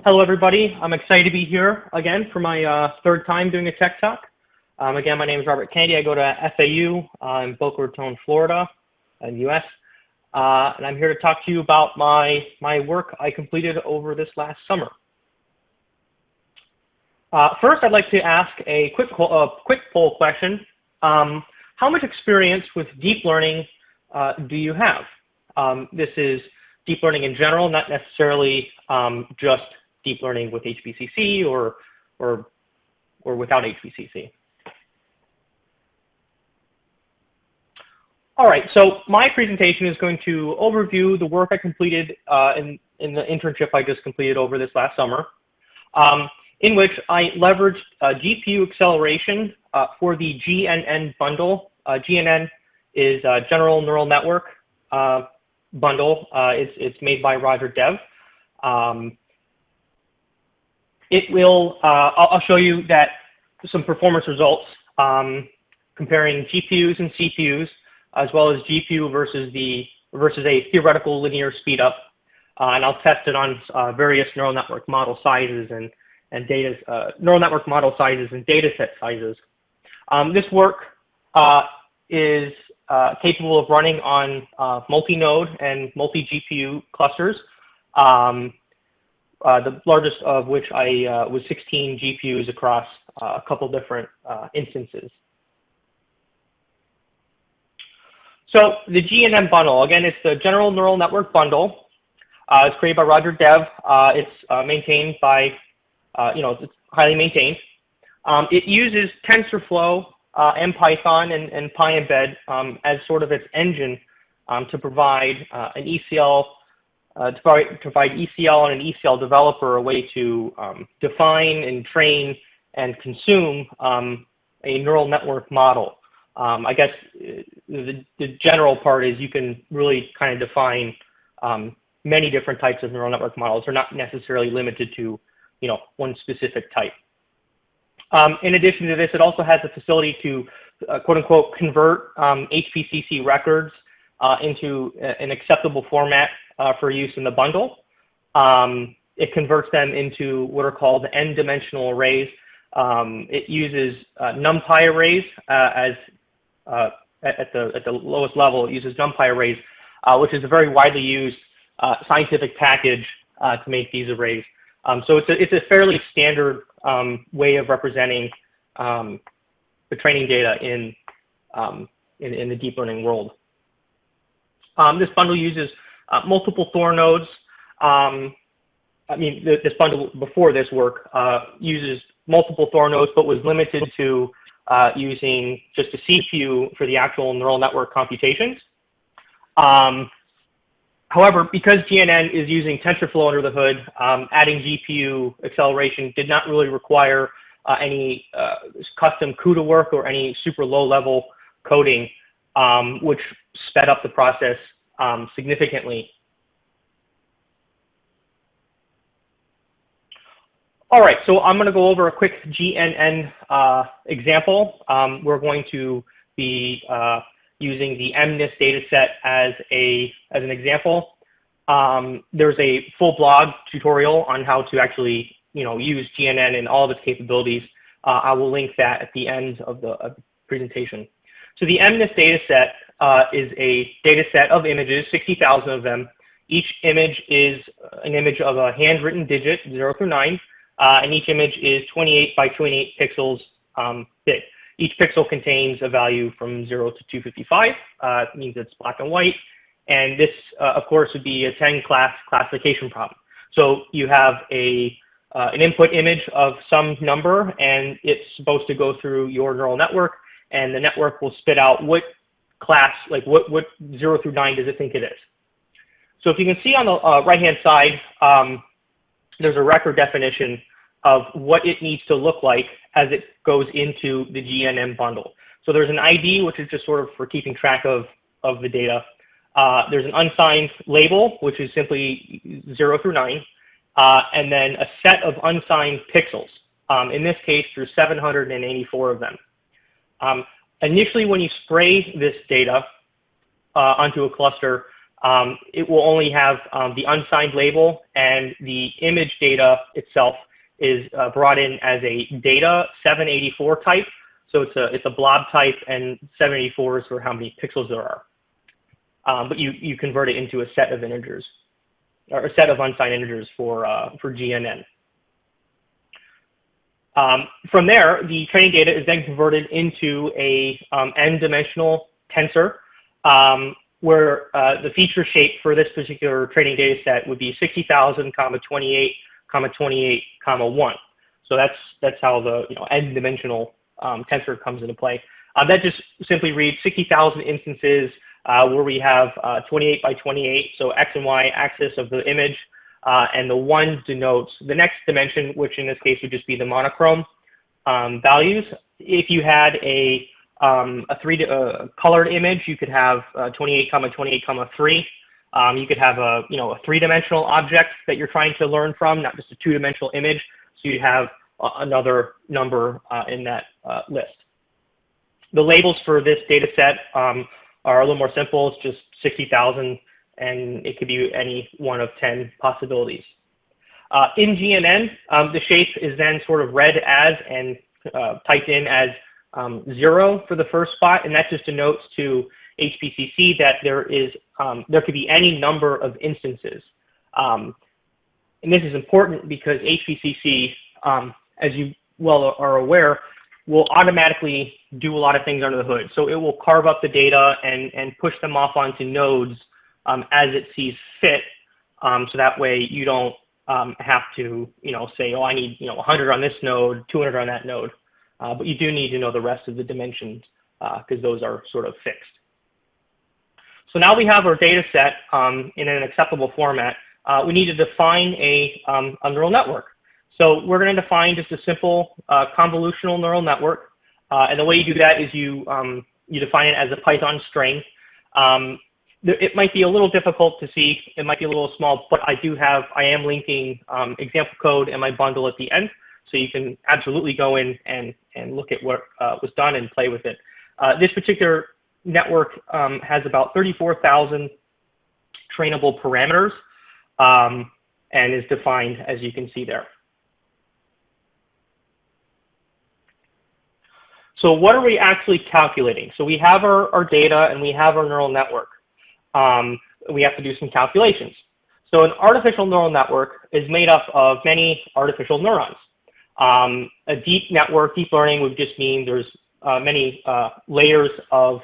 Hello, everybody. I'm excited to be here again for my third time doing a tech talk. Again, my name is Robert Kennedy. I go to FAU in Boca Raton, Florida, in the U.S. And I'm here to talk to you about my work I completed over this last summer. First, I'd like to ask a quick poll question. How much experience with deep learning do you have? This is deep learning in general, not necessarily just deep learning with HPCC or without HPCC. All right, so my presentation is going to overview the work I completed in the internship I just completed over this last summer, in which I leveraged GPU acceleration for the GNN bundle. GNN is a General Neural Network bundle. It's made by Roger Dev. I'll show you that some performance results comparing GPUs and CPUs, as well as GPU versus a theoretical linear speedup, and I'll test it on various neural network model sizes and neural network model sizes and data set sizes. This work is capable of running on multi-node and multi-GPU clusters. The largest of which was 16 GPUs across a couple different instances. So the GNN bundle, again, it's the General Neural Network bundle. It's created by Roger Dev. It's maintained by, it's highly maintained. It uses TensorFlow and Python and PyEmbed as sort of its engine to provide an ECL, provide ECL and an ECL developer a way to define and train and consume a neural network model. I guess the general part is you can really kind of define many different types of neural network models. They're not necessarily limited to, one specific type. In addition to this, it also has the facility to, quote unquote, convert HPCC records into an acceptable format for use in the bundle. It converts them into what are called n-dimensional arrays. It uses NumPy arrays at the lowest level. It uses NumPy arrays, which is a very widely used scientific package to make these arrays. So it's a fairly standard way of representing the training data in the deep learning world. This bundle uses multiple Thor nodes. This bundle before this work uses multiple Thor nodes, but was limited to using just a CPU for the actual neural network computations. However, because GNN is using TensorFlow under the hood, adding GPU acceleration did not really require any custom CUDA work or any super low-level coding, which sped up the process significantly. All right, so I'm going to go over a quick GNN example. We're going to be using the MNIST data set as an example. There's a full blog tutorial on how to actually use GNN and all of its capabilities. I will link that at the end of the presentation. So the MNIST data set is a data set of images, 60,000 of them. Each image is an image of a handwritten digit, 0 through 9. And each image is 28 by 28 pixels big. Each pixel contains a value from 0 to 255. It means it's black and white. And this, of course, would be a 10-class classification problem. So you have an input image of some number, and it's supposed to go through your neural network, and the network will spit out what class, like what 0 through 9 does it think it is. So if you can see on the right-hand side, there's a record definition of what it needs to look like as it goes into the GNN bundle. So there's an ID, which is just sort of for keeping track of the data. There's an unsigned label, which is simply 0 through 9, and then a set of unsigned pixels. In this case, there's 784 of them. Initially, when you spray this data onto a cluster, it will only have the unsigned label, and the image data itself is brought in as a data 784 type. So it's a blob type, and 784 is for how many pixels there are. But you convert it into a set of integers, or a set of unsigned integers for GNN. From there, the training data is then converted into a n-dimensional tensor, where the feature shape for this particular training data set would be 60,000, 28, 28, 1. So that's how the n-dimensional tensor comes into play. That just simply reads 60,000 instances where we have 28 by 28, so x and y axis of the image, and the 1 denotes the next dimension, which in this case would just be the monochrome values. If you had a colored image, you could have 28, 28, 3. You could have a three-dimensional object that you're trying to learn from, not just a two-dimensional image. So you have another number in that list. The labels for this data set are a little more simple. It's just 60,000, and it could be any one of 10 possibilities. In GNN, the shape is then sort of read as and typed in as 0 for the first spot, and that just denotes to HPCC that there could be any number of instances. And this is important because HPCC, as you well are aware, will automatically do a lot of things under the hood. So it will carve up the data and push them off onto nodes as it sees fit. So that way you don't have to, say, oh, I need, 100 on this node, 200 on that node. But you do need to know the rest of the dimensions because those are sort of fixed. So now we have our data set in an acceptable format. We need to define a neural network. So we're going to define just a simple convolutional neural network. And the way you do that is you define it as a Python string. It might be a little difficult to see. It might be a little small, but I am linking example code in my bundle at the end. So you can absolutely go in and look at what was done and play with it. This particular network has about 34,000 trainable parameters and is defined as you can see there. So what are we actually calculating? So we have our data and we have our neural network. We have to do some calculations. So an artificial neural network is made up of many artificial neurons. A deep network, deep learning would just mean there's many layers of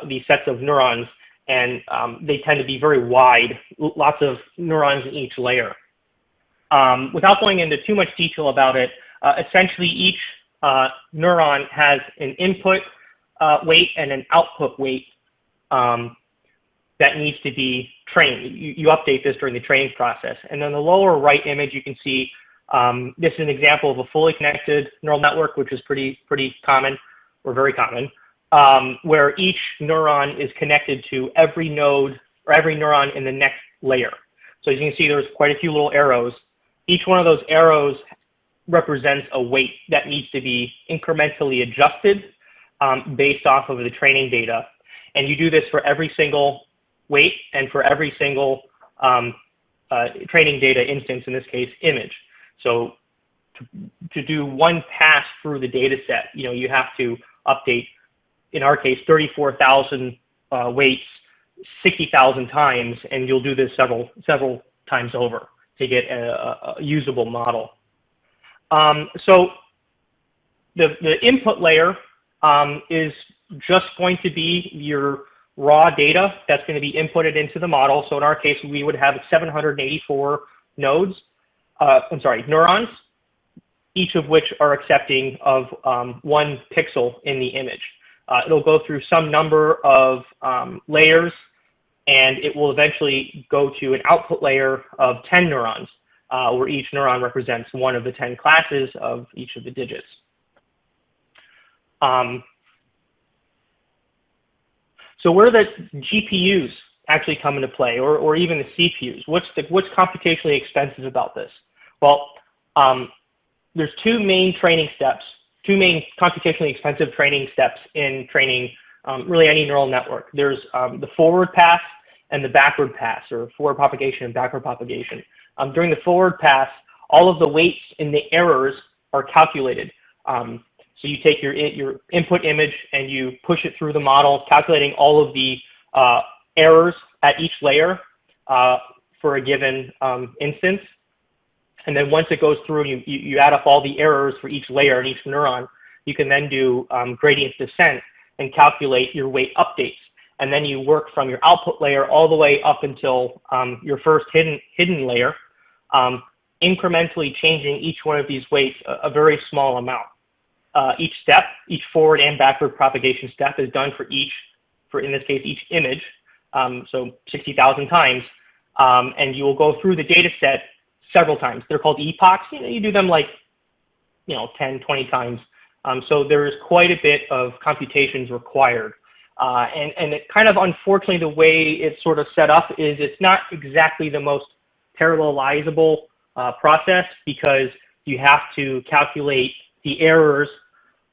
these sets of neurons, and they tend to be very wide, lots of neurons in each layer. Without going into too much detail about it, essentially each neuron has an input weight and an output weight that needs to be trained. You update this during the training process. And then the lower right image, you can see this is an example of a fully connected neural network, which is pretty common, or very common, where each neuron is connected to every node or every neuron in the next layer. So as you can see, there's quite a few little arrows. Each one of those arrows represents a weight that needs to be incrementally adjusted based off of the training data. And you do this for every single weight and for every single training data instance, in this case, image. So to do one pass through the data set, you have to update, in our case, 34,000 weights 60,000 times, and you'll do this several times over to get a usable model. So the input layer is just going to be your raw data that's going to be inputted into the model. So in our case, we would have 784 neurons, each of which are accepting of 1 pixel in the image. It'll go through some number of layers, and it will eventually go to an output layer of 10 neurons, where each neuron represents one of the 10 classes of each of the digits. So where do the GPUs actually come into play, or even the CPUs? What's computationally expensive about this? Well, there's two main computationally expensive training steps in training really any neural network. There's the forward pass and the backward pass, or forward propagation and backward propagation. During the forward pass, all of the weights in the errors are calculated. So you take your input image and you push it through the model, calculating all of the errors at each layer for a given instance. And then once it goes through, you add up all the errors for each layer and each neuron. You can then do gradient descent and calculate your weight updates. And then you work from your output layer all the way up until your first hidden layer, incrementally changing each one of these weights a very small amount. Each step, each forward and backward propagation step is done for in this case, each image, so 60,000 times. And you will go through the data set several times. They're called epochs. You do them like, 10, 20 times. So there is quite a bit of computations required. And it kind of, unfortunately, the way it's sort of set up is it's not exactly the most parallelizable process, because you have to calculate the errors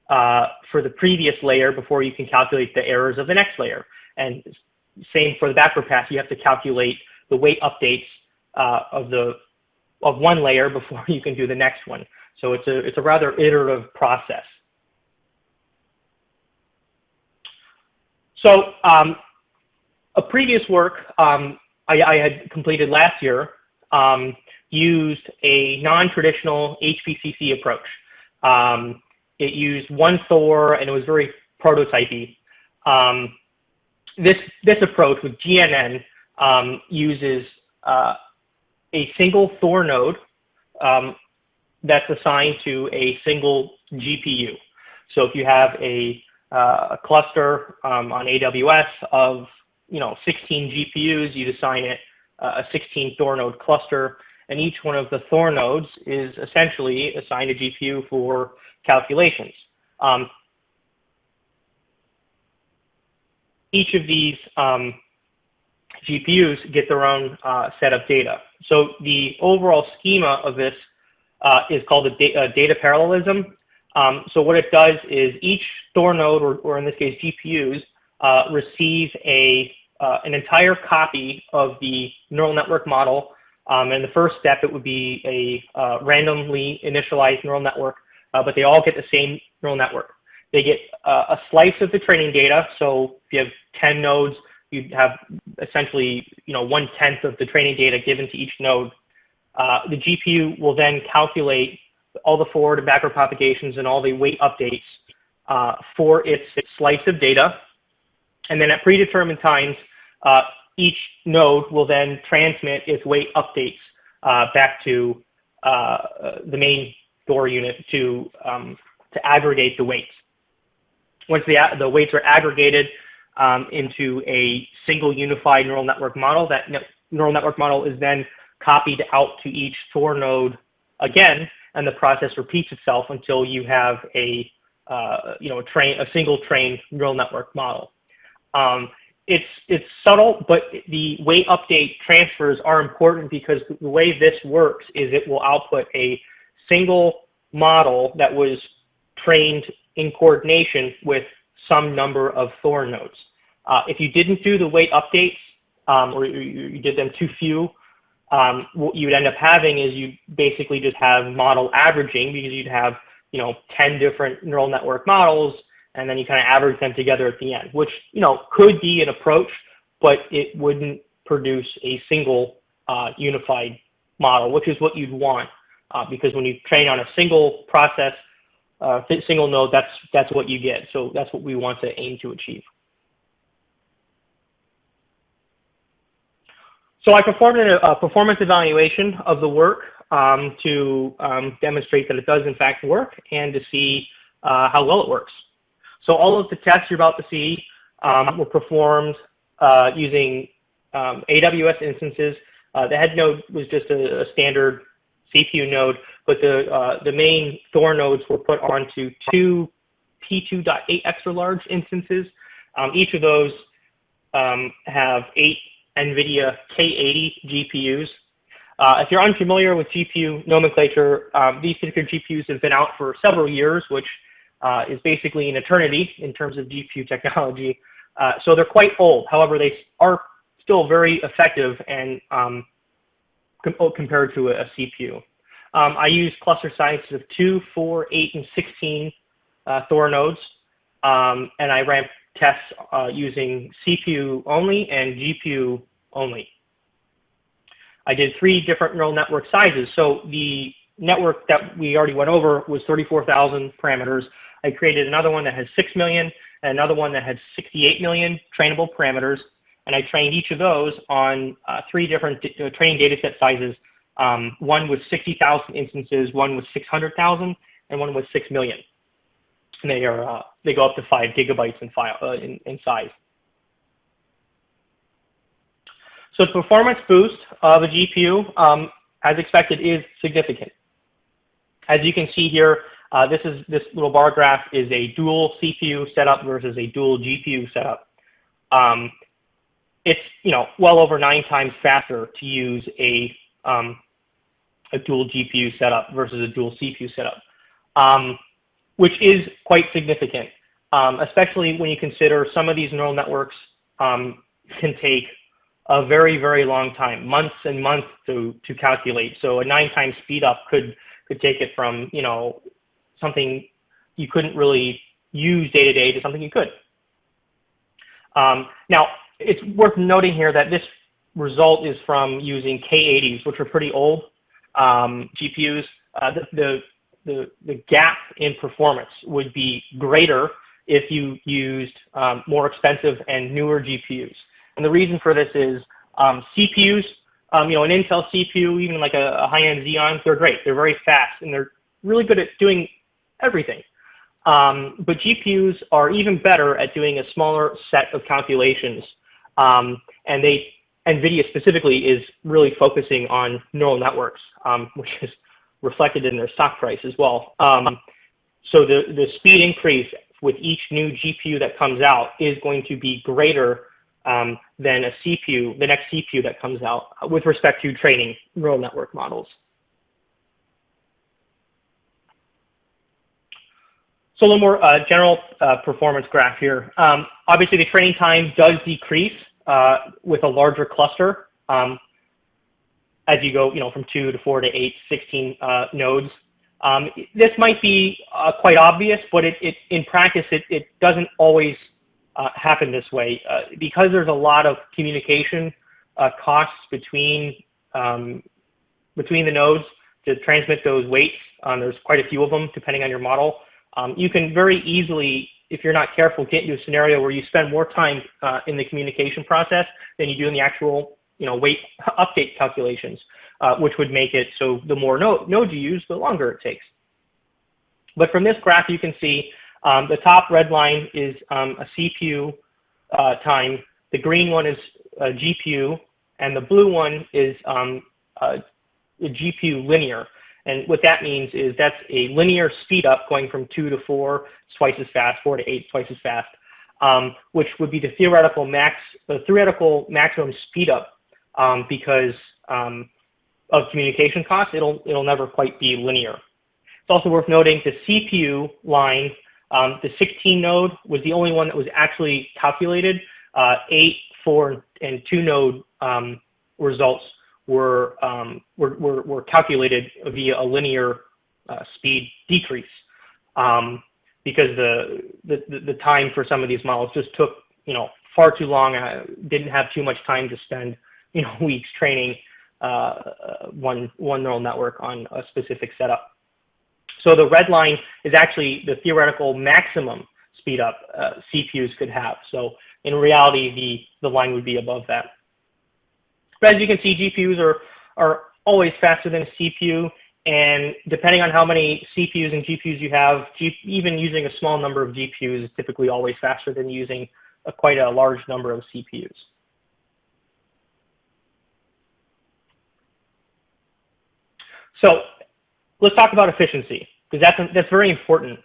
for the previous layer before you can calculate the errors of the next layer. And same for the backward pass, you have to calculate the weight updates of one layer before you can do the next one. So it's a rather iterative process. So a previous work I had completed last year used a non-traditional HPCC approach. It used one Thor, and it was very prototypey. This approach with GNN uses a single Thor node that's assigned to a single GPU. So if you have a cluster on AWS of 16 GPUs, you'd assign it a 16 Thor node cluster, and each one of the Thor nodes is essentially assigned a GPU for calculations. Each of these GPUs get their own set of data. So the overall schema of this is called a data parallelism. So what it does is each Thor node, or in this case GPUs, receive an entire copy of the neural network model. And the first step, it would be a randomly initialized neural network, but they all get the same neural network. They get a slice of the training data. So if you have 10 nodes, you'd have essentially 1/10 of the training data given to each node. The GPU will then calculate all the forward and backward propagations and all the weight updates for its slice of data. And then at predetermined times, each node will then transmit its weight updates back to the main Thor unit to aggregate the weights. Once the weights are aggregated into a single unified neural network model, that neural network model is then copied out to each Thor node again, and the process repeats itself until you have a single trained neural network model. It's subtle, but the weight update transfers are important, because the way this works is it will output a single model that was trained in coordination with some number of Thor nodes. If you didn't do the weight updates, or you did them too few, what you'd end up having is you basically just have model averaging, because you'd have 10 different neural network models, and then you kind of average them together at the end, which could be an approach, but it wouldn't produce a single unified model, which is what you'd want, because when you train on a single process, single node, that's what you get. So that's what we want to aim to achieve. So I performed a performance evaluation of the work to demonstrate that it does in fact work, and to see how well it works. So all of the tests you're about to see were performed using AWS instances. The head node was just a standard CPU node, but the main Thor nodes were put onto two P2.8 extra large instances. Each of those have 8 NVIDIA K80 GPUs. If you're unfamiliar with GPU nomenclature, these particular GPUs have been out for several years, which is basically an eternity in terms of GPU technology. So they're quite old. However, they are still very effective and compared to a CPU. I use cluster sizes of 2, 4, 8, and 16 Thor nodes, and I ran tests using CPU only and GPU only. I did 3 different neural network sizes. So the network that we already went over was 34,000 parameters. I created another one that has 6 million and another one that had 68 million trainable parameters. And I trained each of those on 3 different training data set sizes. One was 60,000 instances, one was 600,000, and one was 6 million. And they go up to 5 gigabytes in size. So the performance boost of a GPU, as expected, is significant. As you can see here, this little bar graph is a dual CPU setup versus a dual GPU setup. It's well over 9 times faster to use a dual GPU setup versus a dual CPU setup, which is quite significant, especially when you consider some of these neural networks can take a very, very long time, months and months to calculate. So a 9 times speed up could take it from something you couldn't really use day to day to something you could. Now, it's worth noting here that this result is from using K80s, which are pretty old GPUs. The gap in performance would be greater if you used more expensive and newer GPUs. And the reason for this is CPUs, an Intel CPU, even like a high-end Xeon, they're great. They're very fast, and they're really good at doing everything. But GPUs are even better at doing a smaller set of calculations. And NVIDIA specifically is really focusing on neural networks, which is reflected in their stock price as well. So the speed increase with each new GPU that comes out is going to be greater than a CPU, the next CPU that comes out with respect to training neural network models. So a little more general performance graph here. Obviously, the training time does decrease with a larger cluster as you go, from 2 to 4 to 8, 16 nodes. This might be quite obvious, but in practice, it doesn't always happen this way because there's a lot of communication costs between the nodes to transmit those weights. There's quite a few of them depending on your model. You can very easily, if you're not careful, get into a scenario where you spend more time in the communication process than you do in the actual weight update calculations, which would make it so the more nodes you use, the longer it takes. But from this graph, you can see the top red line is a CPU time. The green one is a GPU, and the blue one is a GPU linear. And what that means is that's a linear speed up going from 2 to 4 twice as fast, 4 to 8 twice as fast, which would be the theoretical maximum speed up because of communication costs. It'll never quite be linear. It's also worth noting the CPU line, the 16 node was the only one that was actually calculated. 8, 4, and 2 node results were calculated via a linear speed decrease because the time for some of these models just took far too long. Didn't have too much time to spend weeks training one neural network on a specific setup. So the red line is actually the theoretical maximum speed up CPUs could have. So in reality, the line would be above that. But as you can see, GPUs are always faster than a CPU, and depending on how many CPUs and GPUs you have, even using a small number of GPUs is typically always faster than using quite a large number of CPUs. So let's talk about efficiency, because that's very important.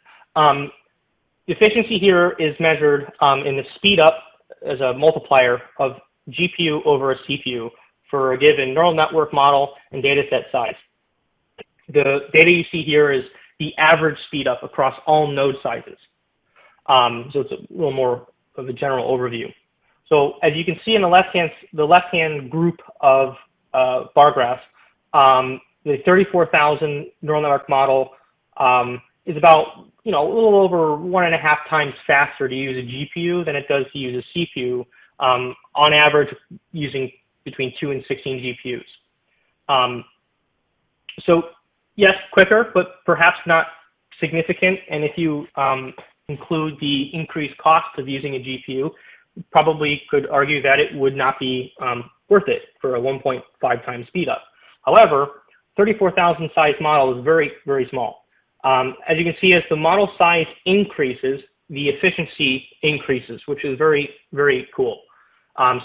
Efficiency here is measured in the speed up as a multiplier of GPU over a CPU for a given neural network model and data set size. The data you see here is the average speed up across all node sizes. So it's a little more of a general overview. So as you can see in the left-hand group of bar graphs, the 34,000 neural network model is about, a little over 1.5 times faster to use a GPU than it does to use a CPU, on average using between 2 and 16 GPUs. So yes, quicker, but perhaps not significant. And if you include the increased cost of using a GPU, probably could argue that it would not be worth it for a 1.5 times speed up. However, 34,000 size model is very, very small. As you can see, as the model size increases, the efficiency increases, which is very, very cool.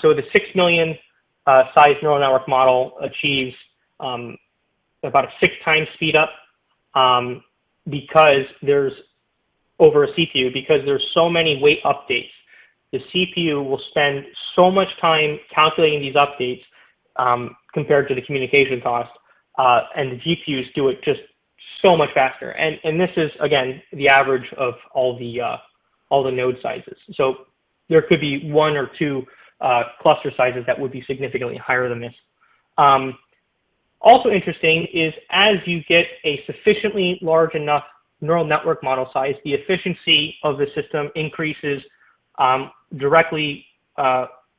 So the 6 million size neural network model achieves about a 6 times speed up because there's over a CPU, because there's so many weight updates. The CPU will spend so much time calculating these updates compared to the communication cost, and the GPUs do it just so much faster. And this is, again, the average of all the node sizes. So there could be 1 or 2 cluster sizes that would be significantly higher than this. Also interesting is as you get a sufficiently large enough neural network model size, the efficiency of the system increases directly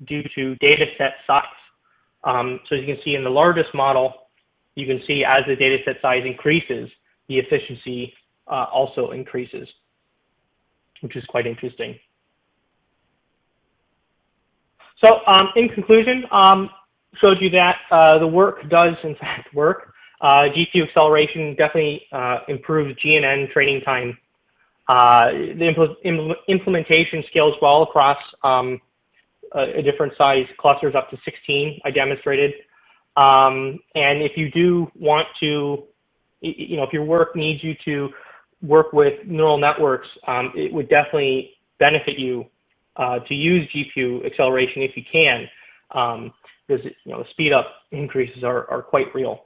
due to data set size. So as you can see in the largest model, you can see as the data set size increases, the efficiency also increases, which is quite interesting. So in conclusion, showed you that the work does in fact work. GPU acceleration definitely improves GNN training time. The implementation scales well across a different size clusters up to 16, I demonstrated. And if you do want to, if your work needs you to work with neural networks, it would definitely benefit you to use GPU acceleration if you can, because the speed up increases are quite real.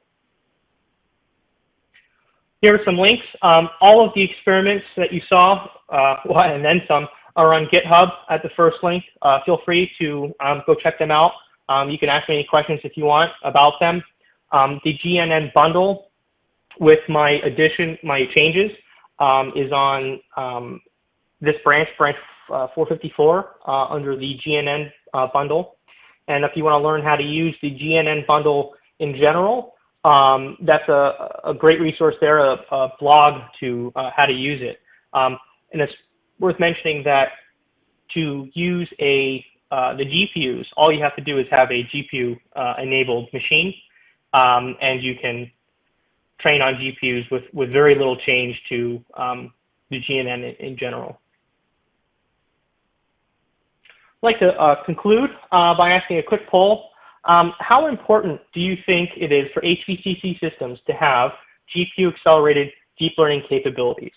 Here are some links. All of the experiments that you saw, and then some, are on GitHub at the first link. Feel free to go check them out. You can ask me any questions if you want about them. The GNN bundle with my changes, is on this branch 454, under the GNN bundle. And if you want to learn how to use the GNN bundle in general, that's a great resource there, a blog to how to use it. And it's worth mentioning that to use the GPUs, all you have to do is have a GPU enabled machine, and you can train on GPUs with very little change to the GNN in general. I'd like to conclude by asking a quick poll. How important do you think it is for HPCC Systems to have GPU accelerated deep learning capabilities?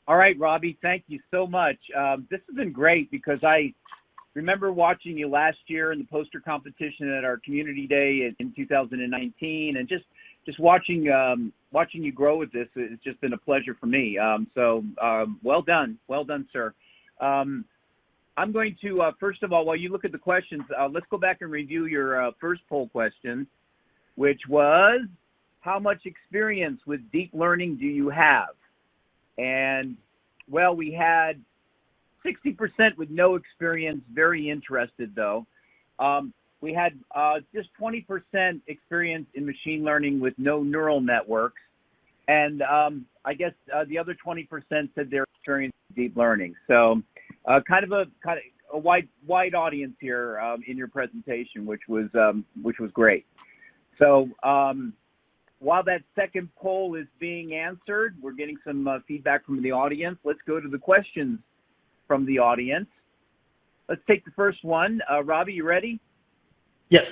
All right, Robbie, thank you so much. This has been great because I remember watching you last year in the poster competition at our community day in 2019, and just watching you grow with this, it's just been a pleasure for me. Well done, sir. I'm going to first of all, while you look at the questions, let's go back and review your first poll question, which was, how much experience with deep learning do you have? And well, we had 60% with no experience, very interested though. We had just 20% experience in machine learning with no neural networks. And I guess the other 20% said their experience with deep learning. So kind of a wide audience here in your presentation, which was great. So while that second poll is being answered, we're getting some feedback from the audience. Let's go to the questions from the audience. Let's take the first one. Robbie, you ready? Yes.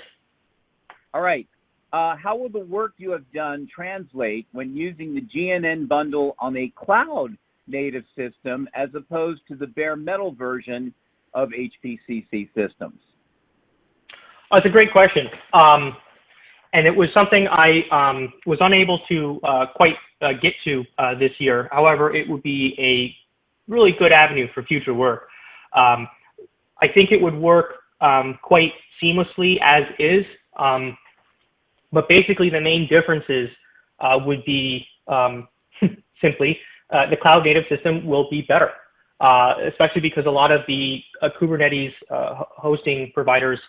All right. How will the work you have done translate when using the GNN bundle on a cloud-native system as opposed to the bare metal version of HPCC Systems? It's a great question. and it was something I was unable to quite get to this year. However, it would be a really good avenue for future work. I think it would work quite seamlessly as is, but basically the main differences would be simply the cloud native system will be better, especially because a lot of the Kubernetes hosting providers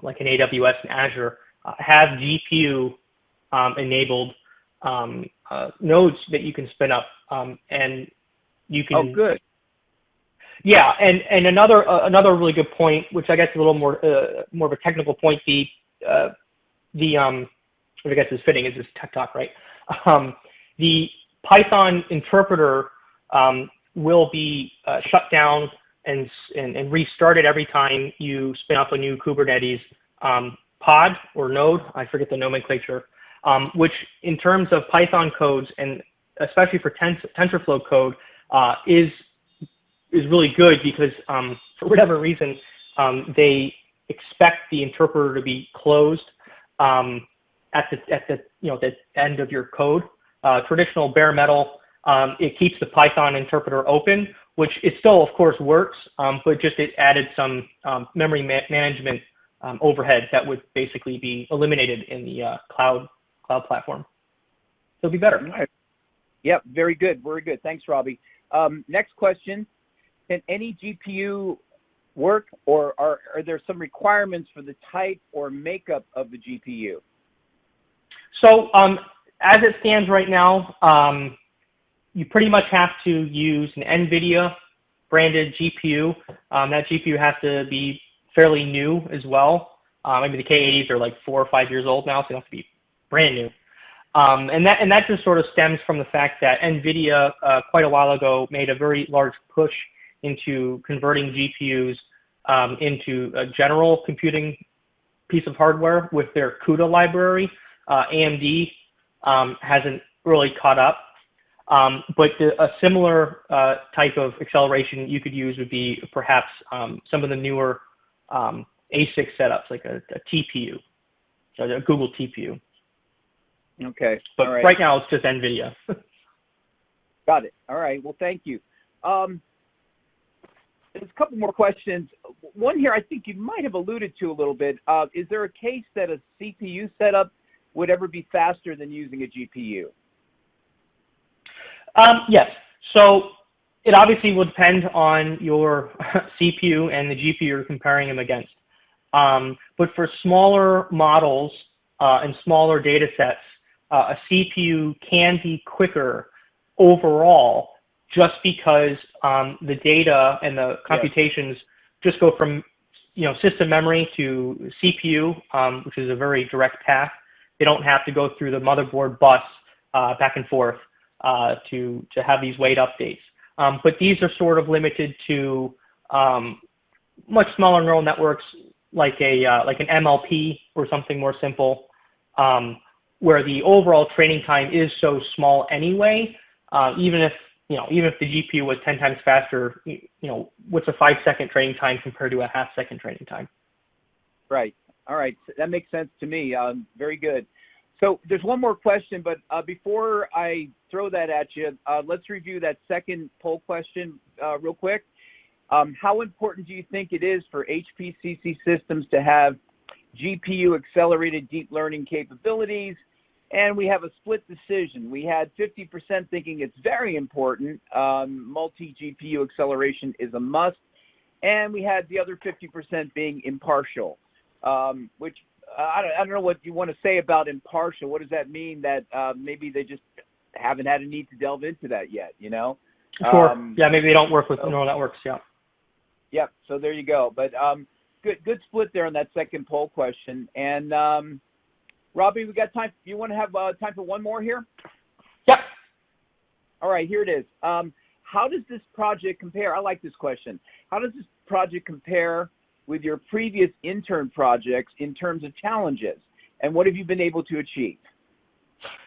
like an AWS and Azure have GPU enabled nodes that you can spin up, and you can. Oh, good. Yeah, and another really good point, which I guess is a little more of a technical point, which I guess is fitting, is this tech talk, right? The Python interpreter will be shut down and restarted every time you spin up a new Kubernetes pod or node. I forget the nomenclature, which in terms of Python codes and especially for TensorFlow code is really good because for whatever reason they expect the interpreter to be closed at the end of your code. Traditional bare metal, it keeps the Python interpreter open, which it still of course works, but just it added some memory management overhead that would basically be eliminated in the cloud platform. So it'll be better. Right. Yep, very good, very good. Thanks, Robbie. Next question: can any GPU work, or are there some requirements for the type or makeup of the GPU? So as it stands right now, you pretty much have to use an NVIDIA branded GPU. That GPU has to be fairly new as well. Maybe the K80s are like 4 or 5 years old now, so it has to be brand new. And that just sort of stems from the fact that NVIDIA quite a while ago made a very large push into converting GPUs into a general computing piece of hardware with their CUDA library. AMD hasn't really caught up. But a similar type of acceleration you could use would be perhaps some of the newer ASIC setups, like a TPU, so a Google TPU. Okay. But all right. Right now it's just NVIDIA. Got it. All right. Well, thank you. There's a couple more questions. One here I think you might have alluded to a little bit. Is there a case that a CPU setup would ever be faster than using a GPU? Yes. So it obviously will depend on your CPU and the GPU you're comparing them against. But for smaller models and smaller data sets, a CPU can be quicker overall just because the data and the computations just go from system memory to CPU, which is a very direct path. They don't have to go through the motherboard bus back and forth to have these weight updates. But these are sort of limited to much smaller neural networks like an MLP or something more simple, where the overall training time is so small anyway. Even if the GPU was 10 times faster, what's a 5-second training time compared to a half-second training time? Right. All right. That makes sense to me. Very good. So there's one more question, but before I throw that at you, let's review that second poll question real quick. How important do you think it is for HPCC Systems to have GPU accelerated deep learning capabilities? And we have a split decision. We had 50% thinking it's very important. Multi-GPU acceleration is a must. And we had the other 50% being impartial, which I don't know what you want to say about impartial. What does that mean? That maybe they just haven't had a need to delve into that yet, Sure. Yeah, maybe they don't work with neural networks, yeah. Yep, so there you go. But good split there on that second poll question. And Robbie, we got time. You want to have time for one more here? Yep. All right, here it is. How does this project compare? I like this question. How does this project compare with your previous intern projects in terms of challenges? And what have you been able to achieve?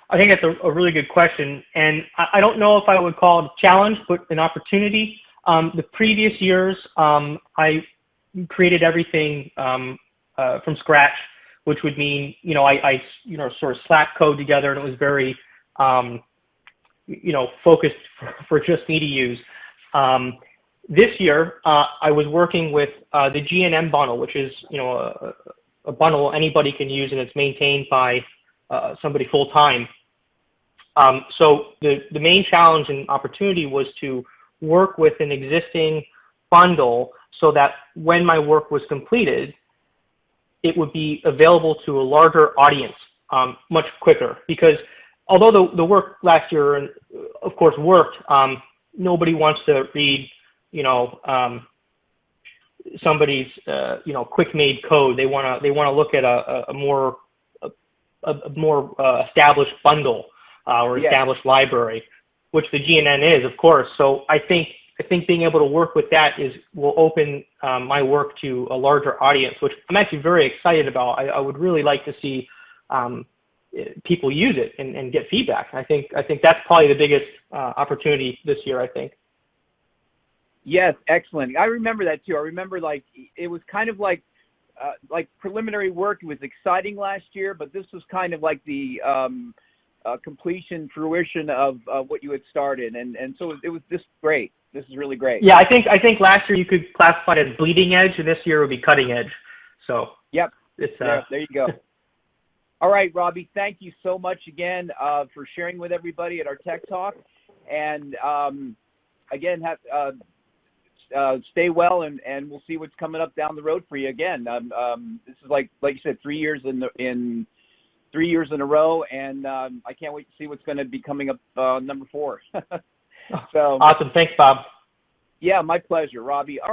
I think that's a really good question. And I don't know if I would call it a challenge, but an opportunity. The previous years, I created everything from scratch which would mean, I sort of Slack code together, and it was very, focused for just me to use. This year, I was working with the GNN bundle, which is, a bundle anybody can use, and it's maintained by somebody full time. So the main challenge and opportunity was to work with an existing bundle so that when my work was completed, it would be available to a larger audience much quicker. Because although the work last year, of course, worked, nobody wants to read, somebody's, quick-made code. They want to look at a more established bundle or established library, which the GNN is, of course. So I think being able to work with that will open my work to a larger audience, which I'm actually very excited about. I would really like to see people use it and get feedback. I think that's probably the biggest opportunity this year, I think. Yes, excellent. I remember that too. I remember it was kind of like preliminary work. It was exciting last year, but this was kind of like the completion, fruition of what you had started, and so it was just great. This is really great. Yeah, I think last year you could classify it as bleeding edge, and this year it would be cutting edge. So yep, it's there you go. All right, Robbie, thank you so much again for sharing with everybody at our Tech Talk, and again, stay well, and we'll see what's coming up down the road for you again. This is like you said, 3 years in 3 years in a row, and I can't wait to see what's going to be coming up number 4. So awesome. Thanks, Bob. Yeah, my pleasure, Robbie. All right.